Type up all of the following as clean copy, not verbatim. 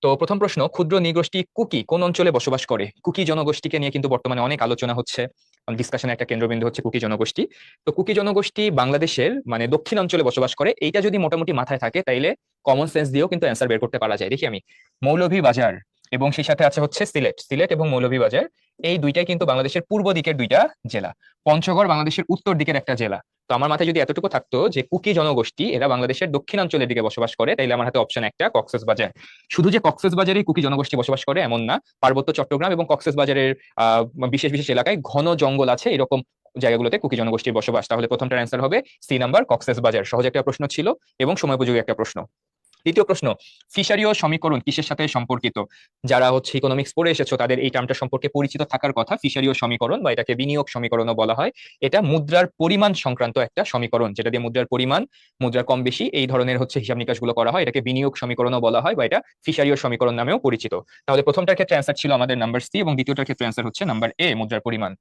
তো প্রথম প্রশ্ন, ক্ষুদ্র নৃগোষ্ঠী কুকি কোন অঞ্চলে বসবাস করে? কুকি জনগোষ্ঠীকে নিয়ে কিন্তু বর্তমানে অনেক আলোচনা হচ্ছে, ডিসকাশনের একটা কেন্দ্রবিন্দু হচ্ছে কুকি জনগোষ্ঠী। তো কুকি জনগোষ্ঠী বাংলাদেশের মানে দক্ষিণ অঞ্চলে বসবাস করে, এইটা যদি মোটামুটি মাথায় থাকে তাইলে কমন সেন্স দিয়েও কিন্তু অ্যান্সার বের করতে পারা যায়। দেখি আমি, মৌলভীবাজার এবং সেই সাথে আছে হচ্ছে সিলেট। সিলেট এবং মৌলভীবাজার এই দুইটাই কিন্তু বাংলাদেশের পূর্ব দিকের দুইটা জেলা। পঞ্চগড় বাংলাদেশের উত্তর দিকের একটা জেলা। তো আমার মাথায় যদি এতটুকু থাকতো যে কুকি জনগোষ্ঠী এরা বাংলাদেশের দক্ষিণাঞ্চলের দিকে বসবাস করে, তাইলে আমার হাতে অপশন একটা কক্সবাজার। শুধু যে কক্সবাজারেই কুকি জনগোষ্ঠী বসবাস করে এমন না, পার্বত্য চট্টগ্রাম এবং কক্সবাজারের বিশেষ বিশেষ এলাকায় ঘন জঙ্গল আছে, এরকম জায়গাগুলোতে কুকি জনগোষ্ঠীর বসবাস। তাহলে প্রথমটার অ্যান্সার হবে সি নাম্বার, কক্সবাজার। সহজ একটা প্রশ্ন ছিল এবং সময়োপযোগী একটা প্রশ্ন। দ্বিতীয় প্রশ্ন, ফিশারি ও সমীকরণ কিসের সাথে সম্পর্কিত? যারা হচ্ছে ইকোনমিক্স পড়ে এসেছো তাদের এই টার্মটা সম্পর্কে পরিচিত থাকার কথা। ফিশারি ও সমীকরণ বা এটাকে বিনিয়োগ সমীকরণও বলা হয়। এটা মুদ্রার পরিমাণ সংক্রান্ত একটা সমীকরণ, যেটা দিয়ে মুদ্রার পরিমাণ, মুদ্রার কম বেশি এই ধরনের হচ্ছে হিসাব নিকাশ গুলো করা হয়। এটাকে বিনিয়োগ সমীকরণও বলা হয় বা এটা ফিশারি ও সমীকরণ নামেও পরিচিত। তাহলে প্রথমটার ক্ষেত্রে অ্যান্সার ছিল আমাদের নাম্বার সি এবং দ্বিতীয়টার ক্ষেত্রে অ্যান্সার হচ্ছে নাম্বার এ, মুদ্রার পরিমাণ।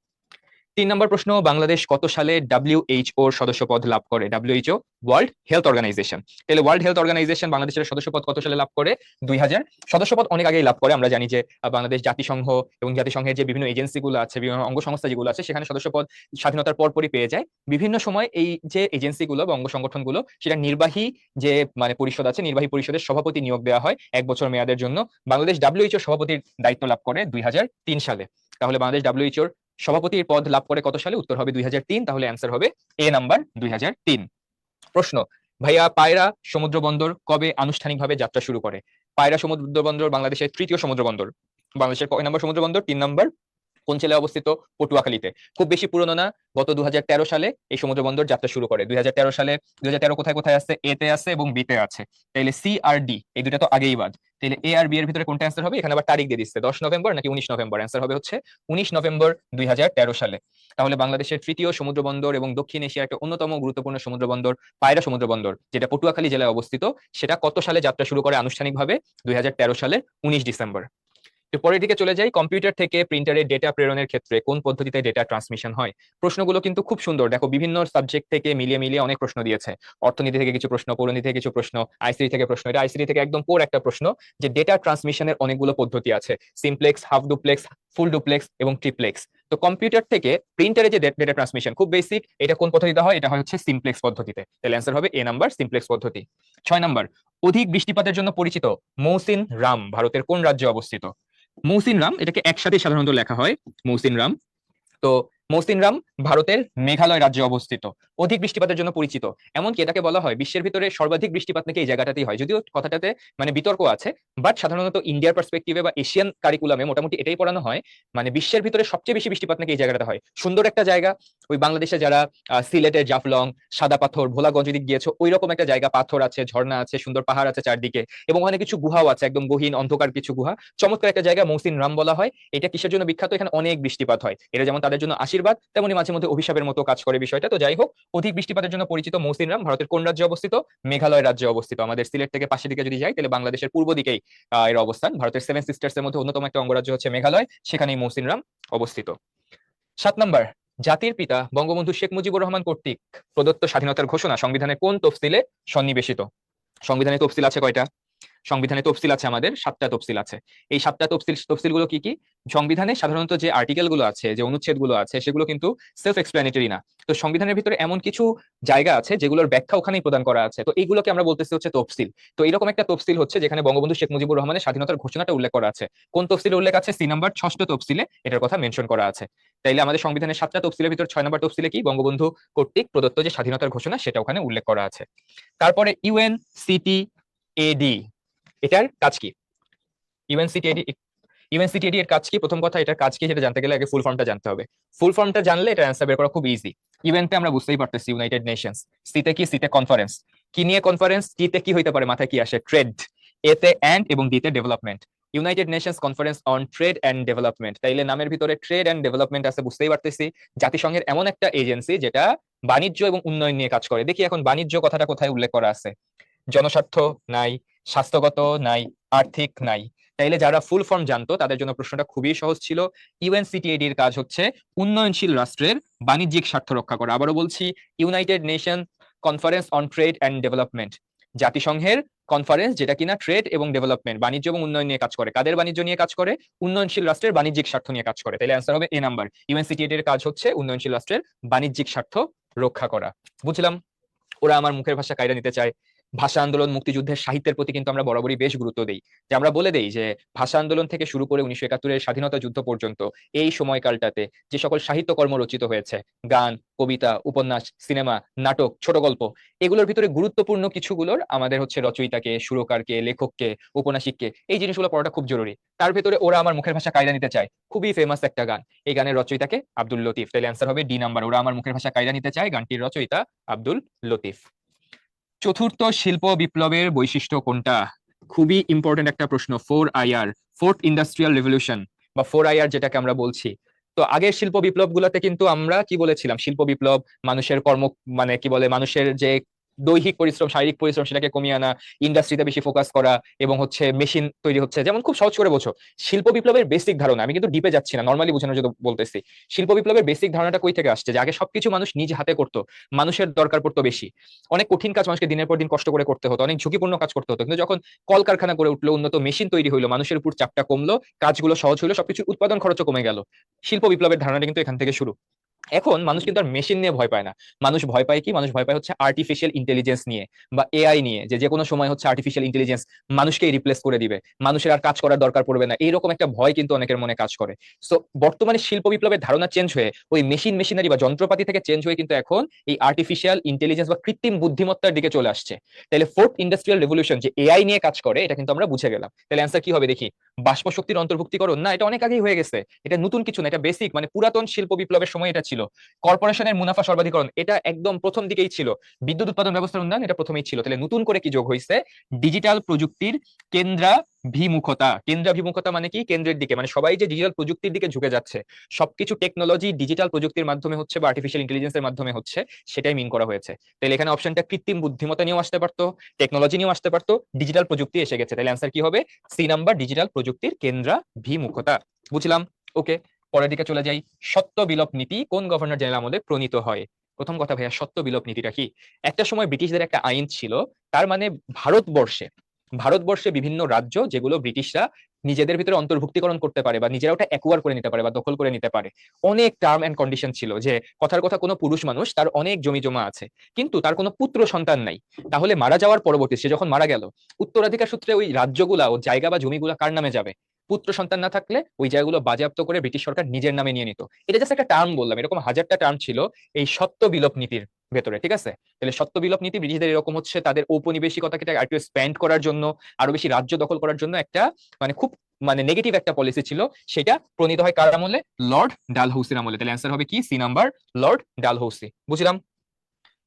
3 নম্বর প্রশ্ন, বাংলাদেশ কত সালে WHO এর সদস্যপদ লাভ করে? WHO world health organisation. তাহলে ওয়ার্ল্ড হেলথ অর্গানাইজেশন বাংলাদেশের সদস্যপদ কত সালে লাভ করে? 2000। সদস্যপদ অনেক আগেই লাভ করে। আমরা জানি যে বাংলাদেশ জাতিসংঘ এবং জাতিসংঘের যে বিভিন্ন এজেন্সিগুলো আছে, বিভিন্ন অঙ্গ সংস্থা যেগুলো আছে, সেখানে সদস্যপদ স্বাধীনতার পরপরই পেয়ে যায়। বিভিন্ন সময় এই যে এজেন্সিগুলো বা অঙ্গ সংগঠনগুলো, সেটা নির্বাহী যে মানে পরিষদ আছে, নির্বাহী পরিষদের সভাপতি নিয়োগ দেওয়া হয় 1 বছর মেয়াদের জন্য। বাংলাদেশ WHO সভাপতির দায়িত্ব লাভ করে 2003 সালে। তাহলে বাংলাদেশ WHO সভাপতির পদ লাভ করে কত সালে? উত্তর হবে 2003। তাহলে অ্যান্সার হবে এ নাম্বার, 2003। প্রশ্ন, ভাইয়া পায়রা সমুদ্র বন্দর কবে আনুষ্ঠানিকভাবে যাত্রা শুরু করে? পায়রা সমুদ্র বন্দর বাংলাদেশের তৃতীয় সমুদ্র বন্দর। বাংলাদেশের কয় নম্বর সমুদ্র বন্দর? 3 নম্বর। কোন জেলায় অবস্থিত? পটুয়াখালীতে। খুব বেশি পুরনো না, গত 2013 সালে এই সমুদ্র বন্দর যাত্রা শুরু করে। 2013 সালে, 2013 কোথায় কোথায় আছে? এ তে আছে এবং বি তে আছে। তাইলে সি আর ডি এই দুটা তো আগেই বাদ। তাহলে এ আর বি এর ভিতরে কোনটা অ্যান্সার হবে? এখানে আবার তারিখ দিয়ে দিচ্ছে, 10 নভেম্বর নাকি 19 নভেম্বর। অ্যান্সার হবে হচ্ছে 19 নভেম্বর 2013 সালে। তাহলে বাংলাদেশের তৃতীয় সমুদ্র বন্দর এবং দক্ষিণ এশিয়ার একটা অন্যতম গুরুত্বপূর্ণ সমুদ্র বন্দর পায়রা সমুদ্র বন্দর, যেটা পটুয়াখালী জেলায় অবস্থিত, সেটা কত সালে যাত্রা শুরু করে আনুষ্ঠানিকভাবে? 2013 সালের 19 ডিসেম্বর। পরের দিকে চলে যাই, কম্পিউটার থেকে প্রিন্টারে ডেটা প্রেরণের ক্ষেত্রে কোন পদ্ধতিতে ডেটা ট্রান্সমিশন হয়? প্রশ্নগুলো কিন্তু খুব সুন্দর, দেখো বিভিন্ন সাবজেক্ট থেকে মিলিয়ে মিলিয়ে অনেক প্রশ্ন দিয়েছে। অর্থনীতি থেকে কিছু প্রশ্ন, পরিণীতি থেকে কিছু প্রশ্ন, আইসিটি থেকে প্রশ্ন। এটা আইসিটি থেকে একদম কোর একটা প্রশ্ন যে ডেটা ট্রান্সমিশনের অনেকগুলো পদ্ধতি আছে, simplex, half duplex, full duplex এবং ট্রিপ্লেক্স। তো কম্পিউটার থেকে প্রিন্টারে যে ডেটা ট্রান্সমিশন খুব বেসিক, এটা কোন পদ্ধতিতে হয়? এটা হয় হচ্ছে সিমপ্লেক্স পদ্ধতিতে। তাহলে অ্যান্সার হবে এ নাম্বার, সিমপ্লেক্স পদ্ধতি। 6 নম্বর, অধিক বৃষ্টিপাতের জন্য পরিচিত মৌসিন রাম ভারতের কোন রাজ্যে অবস্থিত? মৌসিনরাম এটাকে একসাথে সাধারণত লেখা হয় মৌসিনরাম। তো মৌসিনরাম ভারতের মেঘালয় রাজ্যে অবস্থিত, অধিক বৃষ্টিপাতের জন্য পরিচিত। এমনকি এটাকে বলা হয় বিশ্বের ভিতরে সর্বাধিক বৃষ্টিপাত নাকি এই জায়গাটাতেই হয়। যদিও কথাটাতে মানে বিতর্ক আছে, বাট সাধারণত ইন্ডিয়ার পার্সপেক্টিভে বা এশিয়ান কারিকুলামে মোটামুটি এটাই পড়ানো হয়, মানে বিশ্বের ভিতরে সবচেয়ে বেশি বৃষ্টিপাত নাকি এই জায়গাটাতে হয়। সুন্দর একটা জায়গা। ওই বাংলাদেশে যারা সিলেটের জাফলং, সাদা পাথর, ভোলাগঞ্জ দিক গিয়েছো, ওই রকম একটা জায়গা, পাথর আছে, ঝর্ণা আছে, সুন্দর পাহাড় আছে চারদিকে, এবং ওখানে কিছু গুহাও আছে, একদম গহীন অন্ধকার কিছু গুহা। চমৎকার একটা জায়গা, মৌসিন রাম বলা হয়। এটা কিসের জন্য বিখ্যাত? এখানে অনেক বৃষ্টিপাত হয়। এটা যেমন তাদের জন্য আশীর্বাদ, তেমনি মাঝে মধ্যে অভিশাপের মতো কাজ করে বিষয়টা। তো যাই হোক, অধিক বৃষ্টিপাতের জন্য পরিচিত মৌসিনরাম ভারতের কোন রাজ্যে অবস্থিত? মেঘালয় রাজ্যে অবস্থিত। আমাদের সিলেট থেকে পাশের দিকে যদি যাই, তাহলে বাংলাদেশের পূর্ব দিকেই এর অবস্থান। ভারতের 7 সিস্টার্স এর মধ্যে অন্যতম একটা অঙ্গরাজ্য হচ্ছে মেঘালয়, সেখানেই মৌসিনরাম অবস্থিত। 7 নম্বর, জাতির পিতা বঙ্গবন্ধু শেখ মুজিবুর রহমান কর্তৃক প্রদত্ত স্বাধীনতার ঘোষণা সংবিধানের কোন তফসিলে সন্নিবেশিত? সংবিধানে তফসিল আছে কয়টা? সংবিধানে তফসিল আছে আমাদের 7টা তফসিল আছে। এই 7টা তফসিলগুলো কি কি? সংবিধানে সাধারণত যে আর্টিকেল গুলো আছে, যে অনুচ্ছেদ গুলো আছে, সেগুলো কিন্তু সেলফ এক্সপ্লেনেটরি না। তো সংবিধানের ভিতরে এমন কিছু জায়গা আছে যেগুলোর ব্যাখ্যা ওখানেই প্রদান করা আছে। তো এইগুলোকে আমরা বলতেছি হচ্ছে তফসিল। তো এরকম একটা তফসিল হচ্ছে যেখানে বঙ্গবন্ধু শেখ মুজিবুর রহমানের স্বাধীনতার ঘোষণাটা উল্লেখ করা আছে। কোন তফসিলে উল্লেখ আছে? সি নাম্বার, 6ষ্ঠ তফসিলে এটার কথা মেনশন করা আছে। তাইলে আমাদের সংবিধানের 7টা তফসিলের ভিতর 6 নম্বর তফসিলে কি? বঙ্গবন্ধু কর্তৃক প্রদত্ত যে স্বাধীনতার ঘোষণা, সেটা ওখানে উল্লেখ করা আছে। তারপরে UNCTAD, এটার কাজ কি? ইউএনসিটিএডি, ইউএনসিটিএডি এর কাজ কি? প্রথম কথা, এটার কাজ কি সেটা জানতে গেলে আগে ফুল ফর্মটা জানতে হবে। ফুল ফর্মটা জানলে এটা অ্যান্সার বের করা খুব ইজি। ইউএনতে আমরা বুঝতেই পারতেছি ইউনাইটেড নেশনস। সিতে কি? সিতে কনফারেন্স। কি নিয়ে কনফারেন্স? টিতে কি হইতে পারে? মাথায় কি আসে? ট্রেড। এতে অ্যান্ড এবং ডিতে development. United Nations conference on trade and development. তাইলে নামের ভিতরে ট্রেড অ্যান্ড ডেভেলপমেন্ট আছে, বুঝতেই পারতেছি জাতিসংঘের এমন একটা এজেন্সি যেটা বাণিজ্য এবং উন্নয়ন নিয়ে কাজ করে। দেখি এখন বাণিজ্য কথাটা কোথায় উল্লেখ করা আছে? জনস্বার্থ নাই, স্বাস্থ্যগত নাই, আর্থিক নাই। তাইলে যারা ফুল ফর্ম জানতো তাদের জন্য প্রশ্নটা খুবই সহজ ছিল। ইউএনসিটিএডি এর কাজ হচ্ছে উন্নয়নশীল রাষ্ট্রের বাণিজ্যিক স্বার্থ রক্ষা করা। আবারও বলছি, United nation conference on trade and development, জাতিসংঘের কনফারেন্স যেটা কিনা ট্রেড এবং ডেভেলপমেন্ট, বাণিজ্য এবং উন্নয়ন নিয়ে কাজ করে। কাদের বাণিজ্য নিয়ে কাজ করে? উন্নয়নশীল রাষ্ট্রের বাণিজ্যিক স্বার্থ নিয়ে কাজ করে। তাহলে অ্যান্সার হবে এ নাম্বার। ইউএনসিটিএ এর কাজ হচ্ছে উন্নয়নশীল রাষ্ট্রের বাণিজ্যিক স্বার্থ রক্ষা করা। বুঝলাম। ওরা আমার মুখের ভাষা কায়রা নিতে চায়। ভাষা আন্দোলন, মুক্তিযুদ্ধের সাহিত্যের প্রতি কিন্তু আমরা বরাবরই বেশ গুরুত্ব দিই। যে আমরা বলে দেই যে ভাষা আন্দোলন থেকে শুরু করে 1971-এর স্বাধীনতা যুদ্ধ পর্যন্ত এই সময়কালটাতে যে সকল সাহিত্যকর্ম রচিত হয়েছে, গান, কবিতা, উপন্যাস, সিনেমা, নাটক, ছোট গল্প, এগুলোর ভিতরে গুরুত্বপূর্ণ কিছুগুলোর আমাদের হচ্ছে রচয়িতাকে, সুরকারকে, লেখককে, ঔপন্যাসিককে, এই জিনিসগুলো পড়াটা খুব জরুরি। তার ভেতরে ওরা আমার মুখের ভাষা কায়রা নিতে চায়, খুবই ফেমাস একটা গান। এই গানের রচয়িতাকে আব্দুল লতিফ। তাহলে অ্যান্সার হবে ডি নাম্বার। ওরা আমার মুখের ভাষা কায়রা নিতে চায়, গানটির রচয়িতা আব্দুল লতিফ। চতুর্থ শিল্প বিপ্লবের বৈশিষ্ট্য কোনটা? খুবই ইম্পর্টেন্ট একটা প্রশ্ন। 4IR, ফোর্থ ইন্ডাস্ট্রিয়াল রেভলিউশন বা 4IR যেটাকে আমরা বলছি। তো আগের শিল্প বিপ্লব গুলাতে কিন্তু আমরা কি বলেছিলাম? শিল্প বিপ্লব মানুষের কর্ম, মানে কি বলে, মানুষের যে দৈহিক পরিশ্রম, শারীরিক পরিশ্রম সেটাকে কমিয়ে আনা, ইন্ডাস্ট্রিতে বেশি ফোকাস করা, এবং হচ্ছে মেশিন তৈরি হচ্ছে। যেমন খুব সহজ করে বোঝো, শিল্প বিপ্লবের বেসিক ধারণা, আমি কিন্তু ডিপে যাচ্ছি না, নর্মালি বোঝানোর জন্য বলতেছি। শিল্প বিপ্লবের বেসিক ধারণাটা কই থেকে আসছে? যে আগে সবকিছু মানুষ নিজ হাতে করতো, মানুষের দরকার পড়তো বেশি, অনেক কঠিন কাজ মানুষকে দিনের পর দিন কষ্ট করে করতে হতো, অনেক ঝুঁকিপূর্ণ কাজ করতে হতো। কিন্তু যখন কলকারখানা করে উঠলো, উন্নত মেশিন তৈরি হইলো, মানুষের উপর চাপটা কমলো, কাজগুলো সহজ হইলো, সবকিছু উৎপাদন খরচও কমে গেল। শিল্প বিপ্লবের ধারণাটা কিন্তু এখান থেকে শুরু। এখন মানুষ কিন্তু আর মেশিন নিয়ে ভয় পায় না। মানুষ ভয় পায় কি? মানুষ ভয় পায় হচ্ছে আর্টিফিশিয়াল ইন্টেলিজেন্স নিয়ে বা এআই নিয়ে, যে যে কোনো সময় হচ্ছে আর্টিফিশিয়াল ইন্টেলিজেন্স মানুষকেই রিপ্লেস করে দিবে, মানুষের আর কাজ করার দরকার পড়বে না, এইরকম একটা ভয় কিন্তু অনেকের মনে কাজ করে। সো বর্তমানে শিল্প বিপ্লবের ধারণা চেঞ্জ হয়ে ওই মেশিনারি বা যন্ত্রপাতি থেকে চেঞ্জ হয়ে কিন্তু এখন এই আর্টিফিশিয়াল ইন্টেলিজেন্স বা কৃত্রিম বুদ্ধিমত্তার দিকে চলে আসছে। তাহলে ফোর্থ ইন্ডাস্ট্রিয়াল রেভলিউশন যে এআই নিয়ে কাজ করে, এটা কিন্তু আমরা বুঝে গেলাম। তাহলে অ্যান্সার কি হবে দেখি? বাষ্প শক্তির অন্তর্ভুক্তিকরণ? না, এটা অনেক আগেই হয়ে গেছে, এটা নতুন কিছু না, এটা বেসিক, মানে পুরাতন শিল্প বিপ্লবের সময় এটা ছিল। কর্পোরেশনের মুনাফা সর্বাধিকরণ, এটা একদম প্রথম দিকেই ছিল। বিদ্যুৎ উৎপাদন ব্যবস্থার উন্নয়ন, এটা প্রথমেই ছিল। তাহলে নতুন করে কি যোগ হয়েছে? ডিজিটাল প্রযুক্তির কেন্দ্রাভিমুখতা। কেন্দ্রাভিমুখতা মানে কি? কেন্দ্রের দিকে, মানে সবাই যে ডিজিটাল প্রযুক্তির দিকে ঝুঁকে যাচ্ছে, সবকিছু টেকনোলজি ডিজিটাল প্রযুক্তির মাধ্যমে হচ্ছে বা আর্টিফিশিয়াল ইন্টেলিজেন্সের মাধ্যমে হচ্ছে, সেটাই মিন করা হয়েছে। তাহলে এখানে অপশনটা কৃত্রিম বুদ্ধিমত্তা নিয়েও আসতে পারতো, টেকনোলজি নিয়েও আসতে পারতো, ডিজিটাল প্রযুক্তি এসে গেছে। তাহলে অ্যান্সার কি হবে? সি নাম্বার, ডিজিটাল প্রযুক্তির কেন্দ্রাভিমুখতা। বুঝলাম। ওকে, পরের দিকে চলে যাই। সত্য বিলোপ নীতি কোন গভর্নর জেনারেল আমলে প্রণীত হয়? প্রথম কথা ভাইয়া, সত্য বিলোপ নীতিটা কি? একটা সময় ব্রিটিশদের একটা আইন ছিল, তার মানে ভারতবর্ষে ভারতবর্ষে বিভিন্ন রাজ্য যেগুলো ব্রিটিশরা নিজেদের ভিতরে অন্তর্ভুক্তিকরণ করতে পারে বা নিজেরা ওটা অ্যাকুয়ার করে নিতে পারে বা দখল করে নিতে পারে, অনেক টার্ম এন্ড কন্ডিশন ছিল। যে কথার কথা, কোনো পুরুষ মানুষ, তার অনেক জমি জমা আছে, কিন্তু তার কোনো পুত্র সন্তান নাই, তাহলে মারা যাওয়ার পরবর্তী, সে যখন মারা গেল, উত্তরাধিকার সূত্রে ওই রাজ্যগুলা ও জায়গা বা জমিগুলা কার নামে যাবে? পুত্র সন্তান না থাকলে ওই জায়গাগুলো বাজেয়াপ্ত করে ব্রিটিশ সরকার নিজের নামে নিয়ে নিত। এটা জাস্ট একটা টার্ম বললাম, এরকম হাজারটা টার্ম ছিল এই সত্য বিলোপ নীতির ভেতরে, ঠিক আছে? তাহলে সত্য বিলোপ নীতি ব্রিটিশদের এরকম হচ্ছে তাদের ঔপনিবেশিকতাকে একটু স্প্যান্ড করার জন্য, আরো বেশি রাজ্য দখল করার জন্য একটা, মানে খুব, মানে নেগেটিভ একটা পলিসি ছিল। সেটা প্রণীত হয় কার আমলে? লর্ড ডালহৌসির আমলে। তাহলে অ্যান্সার হবে কি? C number, lord Dalhousie. বুঝলাম।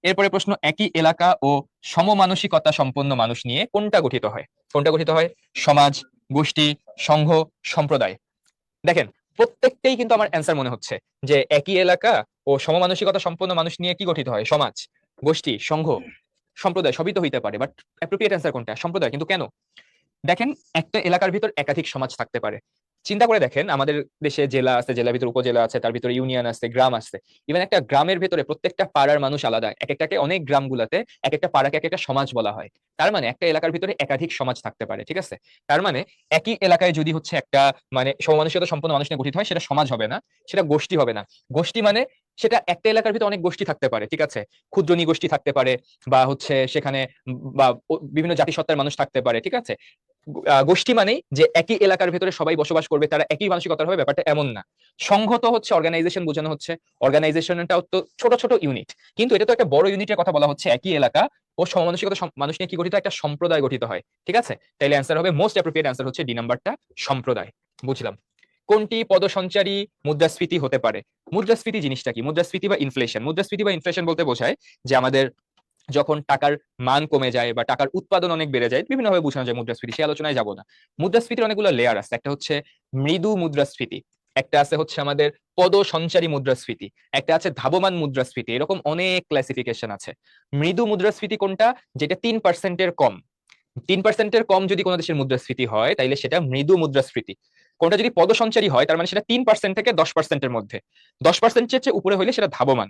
এরপরে প্রশ্ন, একই এলাকা ও সমমানসিকতা সম্পন্ন মানুষ নিয়ে কোনটা গঠিত হয়? কোনটা গঠিত হয়? সমাজ, গোষ্ঠী, সংঘ, সম্প্রদায়? দেখেন, প্রত্যেকটাই কিন্তু আমার অ্যান্সার মনে হচ্ছে যে একই এলাকা ও সমমানসিকতা সম্পন্ন মানুষ নিয়ে কি গঠিত হয়? সমাজ, গোষ্ঠী, সংঘ, সম্প্রদায়, সবই তো হইতে পারে, বাট অ্যাপ্রোপ্রিয়েট অ্যান্সার কোনটা? সম্প্রদায়। কিন্তু কেন? দেখেন, একটা এলাকার ভিতর একাধিক সমাজ থাকতে পারে। চিন্তা করে দেখেন, আমাদের দেশে জেলা আছে, জেলার ভিতরে উপজেলা আছে, তার ভিতরে ইউনিয়ন আছে, গ্রাম আছে। ইভেন একটা গ্রামের ভিতরে প্রত্যেকটা পাড়ার মানুষ আলাদা, এক একটাকে, অনেক গ্রামগুলাতে এক একটা পাড়াকে এক একটা সমাজ বলা হয়। তার মানে একটা এলাকার ভিতরে একাধিক সমাজ থাকতে পারে, ঠিক আছে? তার মানে একই এলাকায় যদি হচ্ছে একটা, মানে সমমানসিকতা সম্পন্ন মানুষ নিয়ে গঠিত হয়, সেটা সমাজ হবে না, সেটা গোষ্ঠী হবে না। গোষ্ঠী মানে সেটা একটা এলাকার ভিতরে অনেক গোষ্ঠী থাকতে পারে, ঠিক আছে? ক্ষুদ্র নিগোষ্ঠী থাকতে পারে, বা হচ্ছে সেখানে বা বিভিন্ন জাতিসত্তার মানুষ থাকতে পারে, ঠিক আছে? গোষ্ঠী মানেই যে একই এলাকার ভেতরে সবাই বসবাস করবে, তারা একই মানসিকতার হবে, ব্যাপারটা এমন না। সংঘ তো হচ্ছে অর্গানাইজেশন বোঝানো হচ্ছে, অর্গানাইজেশনটাও তো ছোট ছোট ইউনিট, কিন্তু এটা তো একটা বড় ইউনিটের কথা বলা হচ্ছে। একই এলাকা ও সমমানসিকতা মানুষ নিয়ে কি গঠিত? একটা সম্প্রদায় গঠিত হয়, ঠিক আছে? তাইলে অ্যান্সার হবে, মোস্ট অ্যাপ্রোপ্রিয়েট অ্যান্সার হচ্ছে ডি নাম্বারটা, সম্প্রদায়। বুঝলাম। কোনটি পদসঞ্চারী মুদ্রাস্ফীতি হতে পারে? মুদ্রাস্ফীতি জিনিসটা কি? মুদ্রাস্ফীতি বা ইনফ্লেশন, মুদ্রাস্ফীতি বা ইনফ্লেশন বলতে বোঝায় যে আমাদের যখন টাকার মান কমে যায় বা টাকার উৎপাদন অনেক বেড়ে যায়, বিভিন্নভাবে বোঝানো যায় মুদ্রাস্ফীতি, সেই আলোচনায় যাব না। মুদ্রাস্ফীতির অনেকগুলো লেয়ার আছে। একটা হচ্ছে মৃদু মুদ্রাস্ফীতি, একটা আছে হচ্ছে আমাদের পদ সঞ্চারী মুদ্রাস্ফীতি, একটা আছে ধাবমান মুদ্রাস্ফীতি, এরকম অনেক ক্লাসিফিকেশন আছে। মৃদু মুদ্রাস্ফীতি কোনটা? যেটা 3%-এর কম। 3%-এর কম যদি কোনো দেশের মুদ্রাস্ফীতি হয়, তাইলে সেটা মৃদু মুদ্রাস্ফীতি। কোনটা যদি পদসঞ্চারী হয়, তার মানে সেটা 3% থেকে 10%-এর মধ্যে, 10%-এর চেয়ে উপরে হইলে সেটা ধাবমান।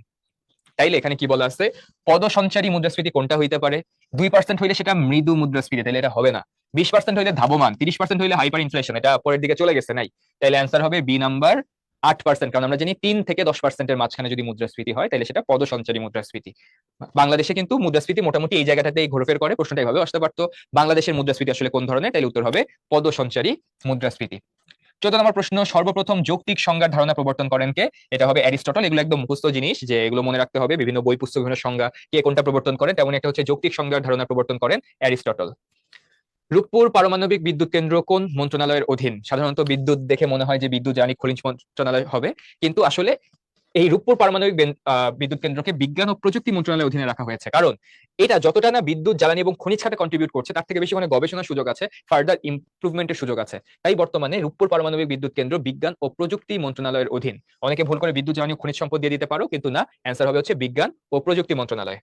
তাইলে এখানে কি বলা আছে, পদসঞ্চারী মুদ্রাস্ফীতি কোনটা হইতে পারে? 2% হইলে সেটা মৃদু মুদ্রাস্ফীতি, তাহলে এটা হবে না। 20% হইলে ধাবমান, 30% হইলে হাইপার ইনফ্লেশন, এটা পরের দিকে চলে গেছে, নাই। তাইলে অ্যান্সার হবে বি নাম্বার 8%, কারণ আমরা জানি 3 থেকে 10%-এর মাঝখানে যদি মুদ্রাস্ফীতি হয় তাহলে সেটা পদসঞ্চারী মুদ্রাস্ফীতি। বাংলাদেশে কিন্তু মুদ্রাস্ফীতি মোটামুটি এই জায়গাটাতেই ঘোরাফের করে, প্রশ্নটা এইভাবে আসতে পারতো, বাংলাদেশের মুদ্রাস্ফীতি আসলে কোন ধরনের, তাহলে উত্তর হবে পদসঞ্চারী মুদ্রাস্ফীতি। 14 নম্বর প্রশ্ন, সর্বপ্রথম যৌক্তিক সংজ্ঞার ধারণা প্রবর্তন করেন কে? এটা হবে অ্যারিস্টটল। এগুলো একদম মুখস্থ জিনিস, যে এগুলো মনে রাখতে হবে, বিভিন্ন বই পুস্তক বিভিন্ন সংজ্ঞা কে কোনটা প্রবর্তন করেন, তেমন একটা হচ্ছে যৌক্তিক সংজ্ঞার ধারণা প্রবর্তন করেন অ্যারিস্টটল। রূপপুর পারমাণবিক বিদ্যুৎ কেন্দ্র কোন মন্ত্রণালয়ের অধীন? সাধারণত বিদ্যুৎ দেখে মনে হয় যে বিদ্যুৎ জ্বালানি খনিজ মন্ত্রণালয় হবে, কিন্তু আসলে এই রূপপুর পারমাণবিক বিদ্যুৎ কেন্দ্রকে বিজ্ঞান ও প্রযুক্তি মন্ত্রণালয়ের অধীনে রাখা হয়েছে, কারণ এটা যতটা না বিদ্যুৎ জ্বালানি এবং খনিজ খাতে কন্ট্রিবিউট করছে, তার থেকে বেশি মানে গবেষণার সুযোগ আছে, ফার্দার ইমপ্রুভমেন্টের সুযোগ আছে। তাই বর্তমানে রূপপুর পারমাণবিক বিদ্যুৎ কেন্দ্র বিজ্ঞান ও প্রযুক্তি মন্ত্রণালয়ের অধীন। অনেকে ভুল করে বিদ্যুৎ জ্বালানি ও খনিজ সম্পদ দিয়ে দিতে পারো, কিন্তু না, অ্যান্সার হবে হচ্ছে বিজ্ঞান ও প্রযুক্তি মন্ত্রণালয়।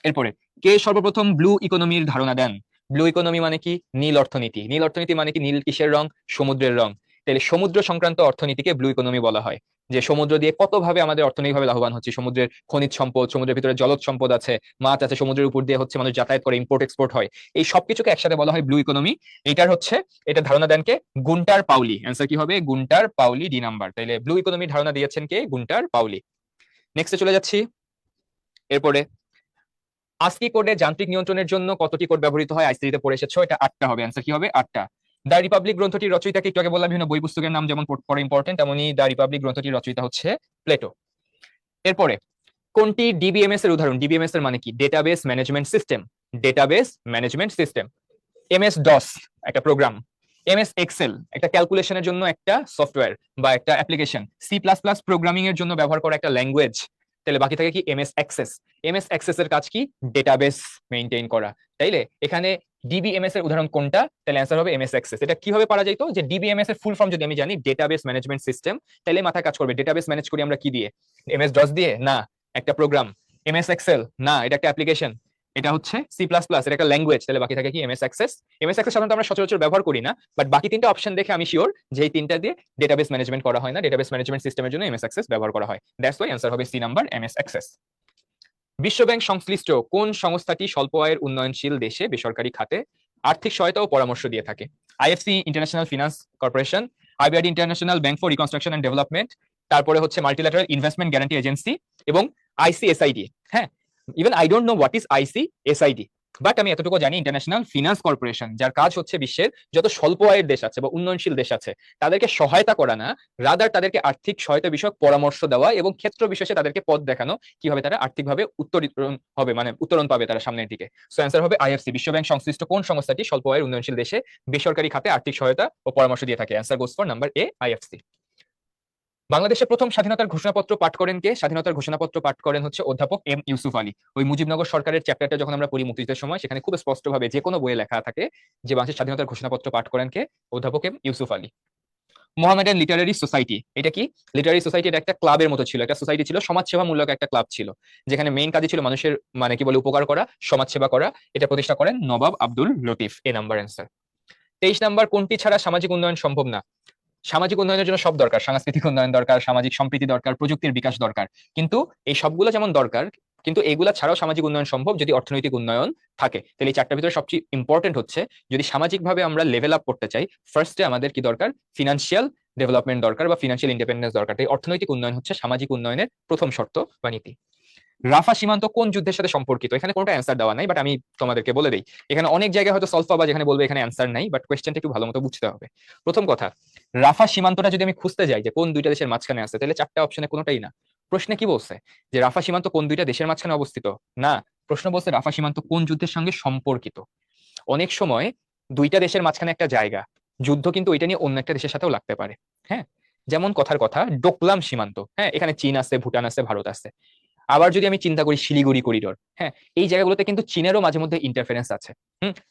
এরপরে, কে সর্বপ্রথম ব্লু ইকোনমির ধারণা দেন? ব্লু ইকোনমি মানে কি? নীল অর্থনীতি। নীল অর্থনীতি মানে কি? নীল কিসের রং? সমুদ্রের রং। তাহলে সমুদ্র সংক্রান্ত অর্থনীতিকে ব্লু ইকোনমি বলা হয়, যে সমুদ্র দিয়ে কতভাবে আমাদের অর্থনৈতিকভাবে লাভবান হচ্ছে, সমুদ্রের খনিজ সম্পদ, সমুদ্রের ভিতরে জলজ সম্পদ আছে, মাছ আছে, সমুদ্রের উপর দিয়ে হচ্ছে মানুষ যাতায়াত করে, ইম্পোর্ট এক্সপোর্ট হয়, এই সবকিছুকে একসাথে বলা হয় ব্লু ইকোনমি। এটা ধারণা দেন কে? গুন্টার পাউলি। অ্যান্সার কি হবে? Gunter Paoli, D number. তাইলে ব্লু ইকোনমির ধারণা দিয়েছেন কে? গুন্টার পাউলি। নেক্সটে চলে যাচ্ছি। এরপরে, আস্কি কোডে যান্ত্রিক নিয়ন্ত্রণের জন্য কতটি কোড ব্যবহৃত হয়? আইসিটিতে পড়ে এসেছো, এটা 8টা হবে। অ্যান্সার কি হবে? 8টা। দ্য রিপাবলিক গ্রন্থটির রচয়িতাকে একটু আগে বললাম, বিভিন্ন বই পুস্তকের নাম যেমন পড়ে ইম্পর্টেন্ট, তেমনি দ্য রিপাবলিক গ্রন্থটির রচয়িতা হচ্ছে প্লেটো। এরপরে, কোনটি ডিবিএমএস এর উদাহরণ? ডিবিএমএস এর মানে কি? Database management system. Database management system. MS DOS একটা প্রোগ্রাম, এমএস এক্সেল একটা ক্যালকুলেশনের জন্য একটা সফটওয়্যার বা একটা application, C plus plus programming এর জন্য ব্যবহার করা একটা ল্যাঙ্গুয়েজ। তাহলে বাকি থাকে কি? MS access. এমএস অ্যাক্সেস এর কাজ কি? ডেটাবেস মেইনটেইন করা। তাইলে এখানে ডিবিএমএস এর উদাহরণ কোনটা? তাহলে অ্যান্সার হবে এমএস অ্যাক্সেস। এটা কিভাবে পারা যাইতো? যে ডিবিএমএস এর ফুল ফর্ম যদি আমি জানি, ডেটাবেস ম্যানেজমেন্ট সিস্টেম, তাহলে মাথায় কাজ করবে ডেটাবেস ম্যানেজ করি আমরা কি দিয়ে? এমএস ডস দিয়ে? না, একটা প্রোগ্রাম। MS Excel? না, এটা একটা অ্যাপ্লিকেশন। এটা হচ্ছে সি প্লাস প্লাস, এটা একটা ল্যাঙ্গুয়েজ। তাহলে বাকি থাকে কি? MS access. এমএস অ্যাক্সেস সাধারণত আমরা সচরাচর ব্যবহার করি না, বাট বাকি তিনটা অপশন দেখে আমি শিওর যে এই তিনটা দিয়ে ডেটাবেস ম্যানেজমেন্ট করা হয় না, ডেটাবেস ম্যানেজমেন্ট সিস্টেমের জন্য এমএস অ্যাক্সেস ব্যবহার করা হয়। দ্যাটস ওয়াই অ্যান্সার হবে সি নাম্বার, এমএস অ্যাক্সেস। বিশ্বব্যাংক সংশ্লিষ্ট কোন সংস্থাটি স্বল্প আয়ের উন্নয়নশীল দেশে বেসরকারি খাতে আর্থিক সহায়তা ও পরামর্শ দিয়ে থাকে? IFC, international finance corporation, IBRD international bank for reconstruction and development, তারপরে হচ্ছে মাল্টিল্যাটারাল ইনভেস্টমেন্ট গ্যারান্টি এজেন্সি, এবং আইসিএসআইডি। হ্যাঁ, even I don't know what is ICSID, but আমি এতটুকু জানি ইন্টারন্যাশনাল ফিনান্স কর্পোরেশন, যার কাজ হচ্ছে বিশ্বের যত স্বল্প আয়ের দেশ আছে বা উন্নয়নশীল দেশ আছে তাদেরকে সহায়তা করা না, রাদার তাদেরকে আর্থিক সহায়তা বিষয়ক পরামর্শ দেওয়া এবং ক্ষেত্র বিশেষে তাদেরকে পথ দেখানো কিভাবে তারা আর্থিকভাবে উত্তরণ হবে, মানে উত্তরণ পাবে তারা সামনের দিকে। সো অ্যান্সার হবে আইএফসি। বিশ্বব্যাংক সংশ্লিষ্ট কোন সংস্থাটি স্বল্প আয়ের উন্নয়নশীল দেশে বেসরকারি খাতে আর্থিক সহায়তা ও পরামর্শ দিয়ে থাকে? Answer goes for number A, IFC. বাংলাদেশের প্রথম স্বাধীনতার ঘোষণাপত্র পাঠ করেন কে? স্বাধীনতার ঘোষণাপত্র পাঠ করেন হচ্ছে অধ্যাপক এম ইউসুফ আলী। ওই মুজিবনগর সরকারের চ্যাপ্টারটা যখন আমরা পড়ি মুক্তিযুদ্ধের সময়, সেখানে খুব স্পষ্টভাবে যে কোনো বইয়ে লেখা থাকে যে বাংলাদেশের স্বাধীনতার ঘোষণাপত্র পাঠ করেন কে? অধ্যাপক M Yusuf Ali. Mohammedan literary society, এটা কি? লিটারারি সোসাইটি এটা একটা ক্লাবের মতো ছিল, একটা সোসাইটি ছিল, সমাজসেবামূলক একটা ক্লাব ছিল, যেখানে মেইন কাজই ছিল মানুষের মানে কি বলে উপকার করা, সমাজসেবা করা। এটা প্রতিষ্ঠা করেন নবাব আব্দুল লতিফ। এ নাম্বার অ্যান্সার। 23 নাম্বার, কোনটি ছাড়া সামাজিক উন্নয়ন সম্ভব না? সামাজিক উন্নয়নের জন্য সব দরকার, সাংস্কৃতিক উন্নয়ন দরকার, সামাজিক সম্প্রীতি দরকার, প্রযুক্তির বিকাশ দরকার, কিন্তু এই সবগুলো যেমন দরকার, কিন্তু এগুলা ছাড়াও সামাজিক উন্নয়ন সম্ভব যদি অর্থনৈতিক উন্নয়ন থাকে। তাহলে এই চারটার ভিতরে সবচেয়ে ইম্পর্টেন্ট হচ্ছে, যদি সামাজিকভাবে আমরা লেভেল আপ করতে চাই, ফার্স্টে আমাদের কি দরকার? ফিনান্সিয়াল ডেভেলপমেন্ট দরকার বা ফিনান্সিয়াল ইন্ডিপেন্ডেন্স দরকার। তাই অর্থনৈতিক উন্নয়ন হচ্ছে সামাজিক উন্নয়নের প্রথম শর্ত বা নীতি। রাফা সীমান্ত কোন যুদ্ধের সাথে সম্পর্কিত? এখানে কোনটা অ্যান্সার দেওয়া নাই, বাট আমি তোমাদেরকে বলে দেই। এখানে অনেক জায়গায় হয়তো সলভ পাবা যেখানে বলবে এখানে অ্যান্সার নাই, বাট কোয়েশ্চেনটা একটু ভালো মতো বুঝতে হবে। প্রথম কথা, রাফা সীমান্তটা যদি আমি খুঁজতে যাই যে কোন দুইটা দেশের মাঝখানে আছে, তাহলে চারটা অপশনে কোনোটাই না। প্রশ্নে কি বলছে? যে রাফা সীমান্ত কোন দুইটা দেশের মাঝখানে অবস্থিত? না, প্রশ্ন বলছে রাফা সীমান্ত কোন যুদ্ধের সঙ্গে সম্পর্কিত। অনেক সময় দুইটা দেশের মাঝখানে একটা জায়গা, যুদ্ধ কিন্তু ওইটা নিয়ে অন্য একটা দেশের সাথেও লাগতে পারে। হ্যাঁ, যেমন কথার কথা ডোকলাম সীমান্ত, হ্যাঁ, এখানে চীন আছে, ভুটান আছে, ভারত আছে। আবার যদি আমি চিন্তা করি শিলিগুড়ি করিডোর, হ্যাঁ, এই জায়গাগুলোতে কিন্তু চীনেরও মাঝে মধ্যে ইন্টারফারেন্স আছে।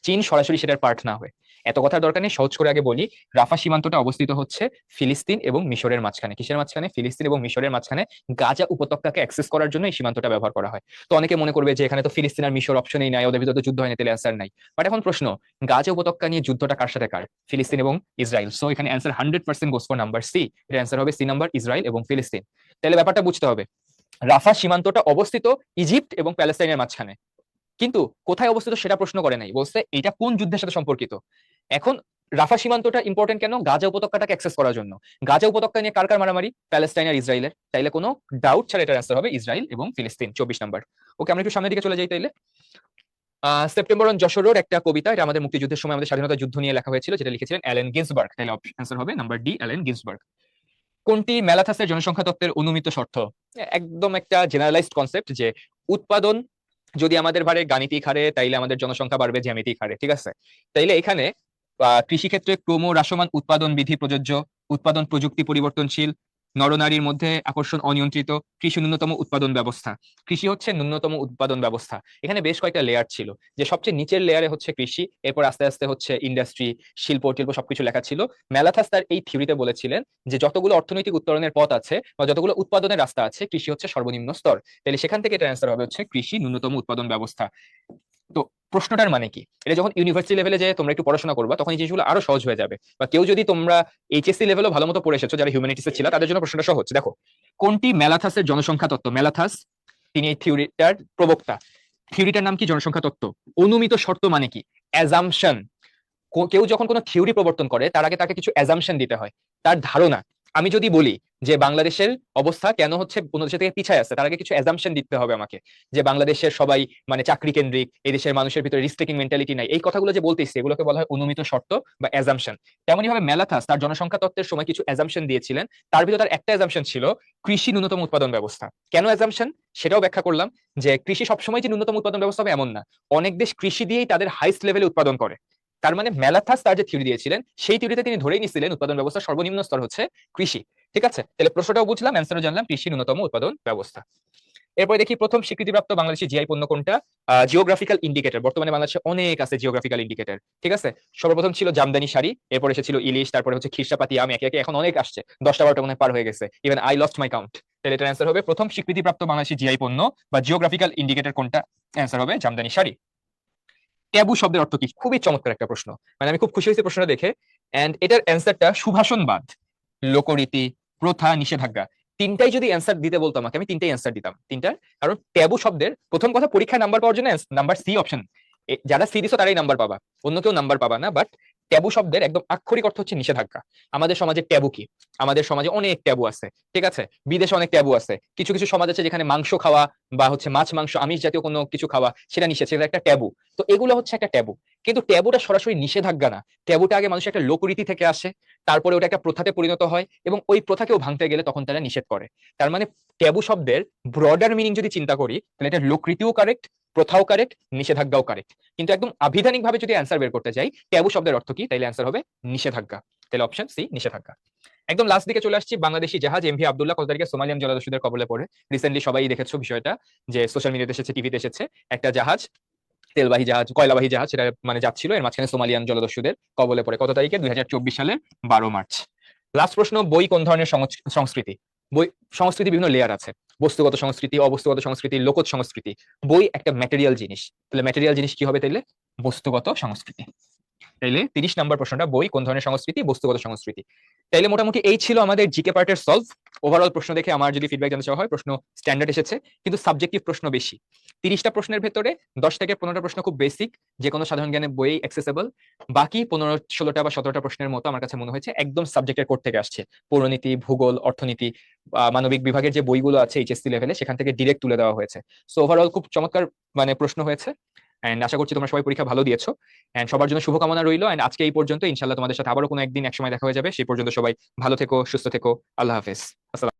চীন সরাসরি সেটার পার্ট না হয়ে। এত কথার দরকার নেই, সহজ করে আগে বলি, রাফা সীমান্তটা অবস্থিত হচ্ছে ফিলিস্তিন এবং মিশরের মাঝখানে। কিসের মাঝখানে? ফিলিস্তিন এবং মিশরের মাঝখানে। গাজা উপত্যকাকে অ্যাক্সেস করার জন্য এই সীমান্তটা ব্যবহার করা হয়। তো অনেকে মনে করবে যে এখানে তো ফিলিস্তিন আর মিশর অপশনই নাই, ওদের ভিতরে তো যুদ্ধ হয়নি, তাহলে অ্যান্সার নাই। বাট এখন প্রশ্ন, গাজা উপত্যকা নিয়ে যুদ্ধটা কার সাথে কার? ফিলিস্তিন এবং ইসরায়েল। সো এখানে answer 100% goes for number C. এর অ্যান্সার হবে সি নাম্বার, ইসরায়েল এবং ফিলিস্তিন। তাহলে ব্যাপারটা বুঝতে হবে, রাফা সীমান্তটা অবস্থিত ইজিপ্ট এবং প্যালেস্তাইনের মাঝখানে, কিন্তু কোথায় অবস্থিত সেটা প্রশ্ন করে নাই, বলছে এটা কোন যুদ্ধের সাথে সম্পর্কিত। এখন রাফা সীমান্তটা ইম্পর্টেন্ট কেন? গাজা উপত্যকাটাকে অ্যাক্সেস করার জন্য। গাজা উপত্যকা নিয়ে কার কার মারামারি? প্যালেস্টাইন আর ইসরায়েলের। তাইলে কোনো ডাউট ছাড়া এটার অ্যান্সার হবে ইসরায়েল এবং ফিলিস্তিন। 24 নাম্বার। ওকে, আমরা একটু সামনের দিকে চলে যাই তাইলে। সেপ্টেম্বর অন যশোরের একটা কবিতা, এটা আমাদের মুক্তিযুদ্ধের সময় আমাদের স্বাধীনতা যুদ্ধ নিয়ে লেখা হয়েছিল, যেটা লিখেছিলেন অ্যালেন গিন্সবার্গ। তাহলে অ্যান্সার হবে নাম্বার ডি, অ্যালেন গিন্সবার্গ। কোনটি ম্যালাথাসের জনসংখ্যা তত্ত্বের অনুমিত শর্ত? একদম একটা জেনারেলাইজড কনসেপ্ট, যে উৎপাদন যদি আমাদের বাড়ে গাণিতিক হারে, তাইলে আমাদের জনসংখ্যা বাড়বে জ্যামিতিক হারে। ঠিক আছে, তাইলে এখানে কৃষিক্ষেত্রে ক্রমহ্রাসমান উৎপাদন বিধি প্রযোজ্য, উৎপাদন প্রযুক্তি পরিবর্তনশীল, নরনারীর মধ্যে আকর্ষণ অনিয়ন্ত্রিত, কৃষি ন্যূনতম উৎপাদন ব্যবস্থা। কৃষি হচ্ছে ন্যূনতম উৎপাদন ব্যবস্থা। এখানে বেশ কয়েকটা লেয়ার ছিল, যে সবচেয়ে নিচের লেয়ারে হচ্ছে কৃষি, এরপর আস্তে আস্তে হচ্ছে ইন্ডাস্ট্রি, শিল্প টিল্প সবকিছু লেখা ছিল। ম্যালাথাস তার এই থিওরিতে বলেছিলেন যে যতগুলো অর্থনৈতিক উত্তরণের পথ আছে বা যতগুলো উৎপাদনের রাস্তা আছে, কৃষি হচ্ছে সর্বনিম্ন স্তর। তাহলে সেখান থেকে এটা অ্যান্সার হবে হচ্ছে কৃষি ন্যূনতম উৎপাদন ব্যবস্থা। তো প্রশ্নটার মানে কি? এটা যখন ইউনিভার্সিটি লেভেলে যে তোমরা একটু পড়াশোনা করবা, তখন এই জিনিসগুলো আরো সহজ হয়ে যাবে। বা কেউ যদি তোমরা এইচএসসি লেভেলও ভালো মতো পড়ে এসেছো, যারা হিউম্যানিটিসে ছিল, তাদের জন্য প্রশ্নটা সহজ। দেখো, কোনটি ম্যালাথাসের জনসংখ্যা তত্ত্ব? ম্যালাথাস তিনি এই থিওরিটার প্রবক্তা। থিওরিটার নাম কি? জনসংখ্যা তত্ত্ব। অনুমিত শর্ত মানে কি? অ্যাজাম্পশন। কেউ যখন কোনো থিওরি প্রবর্তন করে, তার আগে তাকে কিছু অ্যাজাম্পশন দিতে হয়, তার ধারণা। আমি যদি বলি যে বাংলাদেশের অবস্থা কেন হচ্ছে অন্য দেশের থেকে পিছায় আছে, তার আগে কিছু অ্যাজাম্পশন দিতে হবে আমাকে, যে বাংলাদেশের সবাই মানে চাকরি কেন্দ্রিক, এই দেশের মানুষের ভিতরে রিস্ক টেকিং মেন্টালিটি নাই, এই কথাগুলো যে বলতেছি, এগুলোকে বলা হয় অনুমিত শর্ত বা অ্যাজাম্পশন। তেমনি ভাবে ম্যালাথাস তার জনসংখ্যা তত্ত্বের সময় কিছু অ্যাজাম্পশন দিয়েছিলেন। তার ভিতরে তার একটা অ্যাজাম্পশন ছিল কৃষি ন্যূনতম উৎপাদন ব্যবস্থা। কেন অ্যাজাম্পশন সেটাও ব্যাখ্যা করলাম, যে কৃষি সবসময় যে ন্যূনতম উৎপাদন ব্যবস্থা হবে এমন না, অনেক দেশ কৃষি দিয়েই তাদের হাইস্ট লেভেলে উৎপাদন করে। তার মানে ম্যালাথাস তার যে থিওরি দিয়েছিলেন, সেই থিওরিতে তিনি ধরেই নিছিলেন উৎপাদন ব্যবস্থার সর্বনিম্ন স্তর হচ্ছে কৃষি। ঠিক আছে, তাহলে প্রশ্নটাও বুঝলাম, অ্যান্সারও জানলাম, কৃষি ন্যূনতম উৎপাদন ব্যবস্থা। এরপরে দেখি প্রথম স্বীকৃতিপ্রাপ্ত বাংলাদেশি জিআই পণ্য কোনটা? Geographical indicator. বর্তমানে বাংলাদেশে অনেক আছে জিওগ্রাফিক্যাল ইন্ডিকেটর। ঠিক আছে, সর্বপ্রথম ছিল জামদানি শাড়ি, এরপরে এসেছিল ইলিশ, তারপরে হচ্ছে খিরসাপাতি আম, একে একে এখন অনেক আসছে, 10টা 12টা মনে পার হয়ে গেছে, even I lost my count. তাহলে এটার অ্যান্সার হবে প্রথম স্বীকৃতিপ্রাপ্ত বাংলাদেশি জিআই পণ্য বা জিওগ্রাফিক্যাল ইন্ডিকেটর কোনটা? অ্যান্সার হবে জামদানি শাড়ি। ট্যাবু শব্দের অর্থ কি? খুবই চমৎকার একটা প্রশ্ন, মানে আমি খুব খুশি হয়েছি প্রশ্নটা দেখে। এন্ড এটার অ্যান্সারটা সুভাষণবাদ, লোকরীতি, প্রথা, নিষেধাজ্ঞা। তিনটাই যদি অ্যান্সার দিতে বলতো আমাকে, আমি তিনটাই অ্যান্সার দিতাম, তিনটার। কারণ ট্যাবু শব্দের প্রথম কথা, পরীক্ষায় নাম্বার পাওয়ার জন্য নাম্বার সি অপশন, যারা সি দিছো তারাই নাম্বার পাবা, অন্য কেউ নাম্বার পাবা না। বাট ট্যাবু শব্দের একদম আক্ষরিক অর্থ হচ্ছে নিষেধাজ্ঞা। আমাদের সমাজে ট্যাবু কি? আমাদের সমাজে অনেক ট্যাবু আছে। ঠিক আছে, বিদেশে অনেক ট্যাবু আছে। কিছু কিছু সমাজ আছে যেখানে মাংস খাওয়া বা হচ্ছে মাছ মাংস আমিষ জাতীয় কোনো কিছু খাওয়া সেটা নিষেধ, সেটা একটা ট্যাবু। তো এগুলো হচ্ছে একটা ট্যাবু। কিন্তু ট্যাবুটা সরাসরি নিষেধাজ্ঞা না। ট্যাবুটা আগে মানুষের একটা লোকরীতি থেকে আসে, তারপরে ওটা একটা প্রথাতে পরিণত হয়, এবং ওই প্রথাকেও ভাঙতে গেলে তখন তারা নিষেধ করে। তার মানে ট্যাবু শব্দের ব্রডার মিনিং যদি চিন্তা করি, তাহলে এটা লোকরীতিও কারেক্ট, প্রথাও কারেক্ট, নিষেধাজ্ঞাও কারেক্ট। কিন্তু একদম আবিধানিক ভাবে যদি অ্যান্সার বের করতে চাই ট্যাবু শব্দের অর্থ কি, তাইলে অ্যান্সার হবে নিষেধাজ্ঞা। তাহলে অপশন সি, নিষেধাজ্ঞা। একদম লাস্ট দিকে চলে আসছি। বাংলাদেশি জাহাজ এমভি আব্দুল্লাহ কত তারিখে সোমালিয়ান জলদস্যুদের কবলে পড়ে? রিসেন্টলি সবাই দেখেছো বিষয়টা, যে সোশ্যাল মিডিয়াতে এসেছে, টিভিতে এসেছে। একটা জাহাজ, তেলবাহী জাহাজ, কয়লাবাহী জাহাজ, সেটা মানে যাচ্ছিল, এর মাঝখানে সোমালিয়ান জলদস্যুদের কবলে পড়ে। কত তারিখে? 2024 সালের 12 মার্চ। লাস্ট প্রশ্ন, বই কোন ধরনের সংস্কৃতি? বই সংস্কৃতি বিভিন্ন লেয়ার আছে, বস্তুগত সংস্কৃতি, অবস্তুগত সংস্কৃতি, লোকজ সংস্কৃতি। বই একটা ম্যাটেরিয়াল জিনিস, তাহলে ম্যাটেরিয়াল জিনিস কি হবে তাইলে? বস্তুগত সংস্কৃতি। তাইলে 30 নম্বর প্রশ্নটা, বই কোন ধরনের সংস্কৃতি? বস্তুগত সংস্কৃতি। তাইলে মোটামুটি এই ছিল আমাদের জিকে পার্টের সলভ। ওভারঅল প্রশ্ন দেখে আমার যদি ফিডব্যাক জানতে চাওয়া হয়, প্রশ্ন স্ট্যান্ডার্ড এসেছে, কিন্তু সাবজেক্টিভ প্রশ্ন বেশি। 30টা প্রশ্নের ভেতরে 10 থেকে 15টা প্রশ্ন খুব বেসিক, যে কোনো সাধারণ জ্ঞানের বই অ্যাক্সেসেবল। বাকি 15 16টা বা 17টা প্রশ্নের মতো আমার কাছে মনে হয়েছে একদম সাবজেক্টের কোড থেকে আসছে। পৌরনীতি, ভূগোল, অর্থনীতি, মানবিক বিভাগের যে বইগুলো আছে এইচএসসি লেভেলে, সেখান থেকে ডিরেক্ট তুলে দেওয়া হয়েছে। সো ওভারঅল খুব চমৎকার মানে প্রশ্ন হয়েছে। এন্ড আশা করছি তোমরা সবাই পরীক্ষা ভালো দিয়েছো। এন্ড সবার জন্য শুভকামনা রইলো। এন্ড আজকে এই পর্যন্ত, ইনশাল্লাহ তোমাদের সাথে আবারও কোনো একদিন এক সময় দেখা হয়ে যাবে। সেই পর্যন্ত সবাই ভালো থেকো, সুস্থ থেকো। আল্লাহ হাফেজ। আসসালাম।